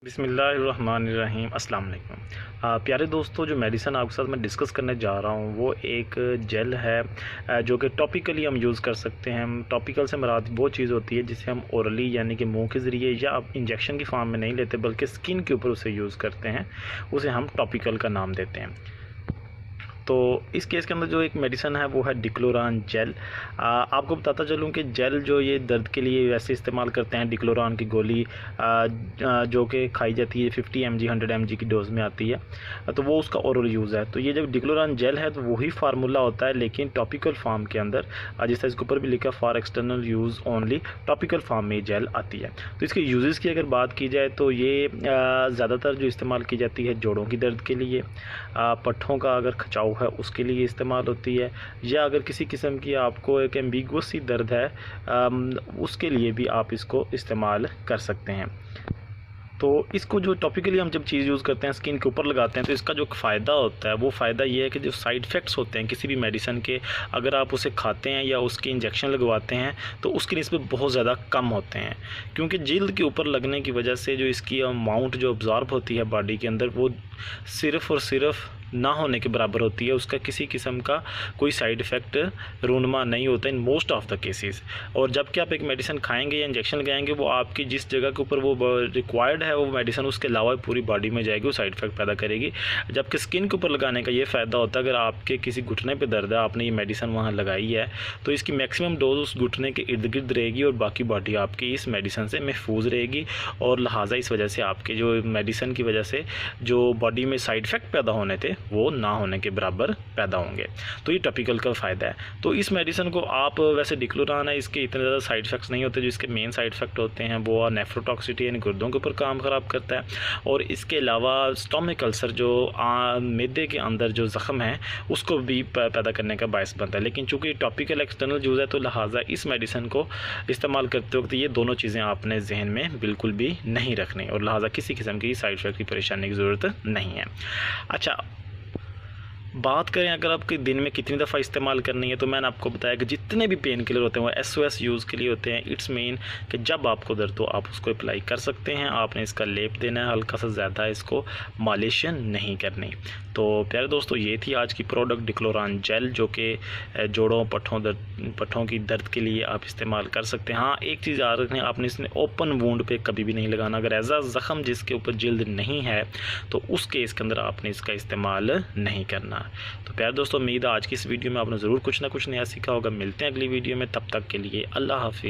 बिस्मिल्लाहिर्रहमानिर्रहीम अस्सलाम वालेकुम। प्यारे दोस्तों, जो मेडिसिन आपके साथ मैं डिस्कस करने जा रहा हूँ वो एक जेल है जो कि टॉपिकली हम यूज़ कर सकते हैं। टॉपिकल से मुराद वो चीज़ होती है जिसे हम ओरली यानी कि मुंह के ज़रिए या आप इंजेक्शन की फॉर्म में नहीं लेते बल्कि स्किन के ऊपर उसे यूज़ करते हैं, उसे हम टॉपिकल का नाम देते हैं। तो इस केस के अंदर जो एक मेडिसिन है वो है डिक्लोरान जेल। आपको बताता चलूँ कि जेल जो ये दर्द के लिए वैसे इस्तेमाल करते हैं, डिक्लोरान की गोली जो कि खाई जाती है 50 mg 100 mg की डोज में आती है, तो वो उसका ओरल यूज़ है। तो ये जब डिक्लोरान जेल है तो वही फार्मूला होता है लेकिन टॉपिकल फॉर्म के अंदर, जिस तरह इसके ऊपर भी लिखा for external use only, topical form में जेल आती है। तो इसके यूजेस की अगर बात की जाए तो ये ज़्यादातर जो इस्तेमाल की जाती है जोड़ों की दर्द के लिए, पट्ठों का अगर खिंचाव है उसके लिए इस्तेमाल होती है, या अगर किसी किस्म की आपको एक एम्बिगुअस सी दर्द है उसके लिए भी आप इसको इस्तेमाल कर सकते हैं। तो इसको जो टॉपिकली हम जब चीज़ यूज़ करते हैं स्किन के ऊपर लगाते हैं तो इसका जो फ़ायदा होता है वो फ़ायदा ये है कि जो साइड इफ़ेक्ट्स होते हैं किसी भी मेडिसिन के, अगर आप उसे खाते हैं या उसके इंजेक्शन लगवाते हैं तो उसकी निस्बत बहुत ज़्यादा कम होते हैं, क्योंकि जिल्द के ऊपर लगने की वजह से जो इसकी अमाउंट जो ऑब्ज़ॉर्ब होती है बॉडी के अंदर वो सिर्फ़ और सिर्फ ना होने के बराबर होती है। उसका किसी किस्म का कोई साइड इफ़ेक्ट रूनमा नहीं होता in most of the cases. और जबकि आप एक मेडिसिन खाएंगे या इंजेक्शन लगाएंगे वो आपकी जिस जगह के ऊपर वो रिक्वायर्ड है वो मेडिसिन उसके अलावा पूरी बॉडी में जाएगी, वो साइड इफ़ेक्ट पैदा करेगी। जबकि स्किन के ऊपर लगाने का ये फ़ायदा होता है, अगर आपके किसी घुटने पर दर्द है, आपने ये मेडिसिन वहाँ लगाई है तो इसकी मैक्सिमम डोज उस घुटने के इर्द गिर्द रहेगी और बाकी बॉडी आपकी इस मेडिसिन से महफूज रहेगी। और लिहाजा इस वजह से आपके जो मेडिसिन की वजह से जो बॉडी में साइड इफ़ेक्ट पैदा होने थे वो ना होने के बराबर पैदा होंगे। तो ये टॉपिकल का फ़ायदा है। तो इस मेडिसिन को आप वैसे डिक्लोरान है, इसके इतने ज़्यादा साइड इफ़ेक्ट्स नहीं होते। जो इसके मेन साइड इफ़ेक्ट होते हैं वो नेफ्रोटॉक्सिटी यानी गुर्दों के ऊपर काम ख़राब करता है, और इसके अलावा स्टोमिक अल्सर जो मैदे के अंदर जो ज़ख़म है उसको भी पैदा करने का बायस बनता है। लेकिन चूँकि टॉपिकल एक्सटर्नल यूज़ है तो लिहाजा इस मेडिसिन को इस्तेमाल करते वक्त ये दोनों चीज़ें आपने जहन में बिल्कुल भी नहीं रखनी, और लिहाजा किसी किस्म की साइड इफ़ेक्ट की परेशानी की ज़रूरत नहीं है। अच्छा, बात करें अगर आपके दिन में कितनी दफ़ा इस्तेमाल करनी है, तो मैंने आपको बताया कि जितने भी पेन किलर होते हैं वो SOS यूज़ के लिए होते हैं। इट्स मीन कि जब आपको दर्द हो आप उसको अप्लाई कर सकते हैं, आपने इसका लेप देना है, हल्का सा ज़्यादा इसको मालिश नहीं करनी। तो प्यारे दोस्तों, ये थी आज की प्रोडक्ट डिक्लोरान जेल, जो कि जोड़ों पट्ठों की दर्द के लिए आप इस्तेमाल कर सकते हैं। हाँ, एक चीज़ याद रखनी, आपने इसने ओपन वूंड पे कभी भी नहीं लगाना। अगर ऐसा ज़ख़म जिसके ऊपर जिल्द नहीं है तो उस केस के अंदर आपने इसका इस्तेमाल नहीं करना। तो प्यारे दोस्तों, उम्मीद है आज की इस वीडियो में आपने ज़रूर कुछ ना कुछ नया सीखा होगा। मिलते हैं अगली वीडियो में, तब तक के लिए अल्लाह हाफिज़।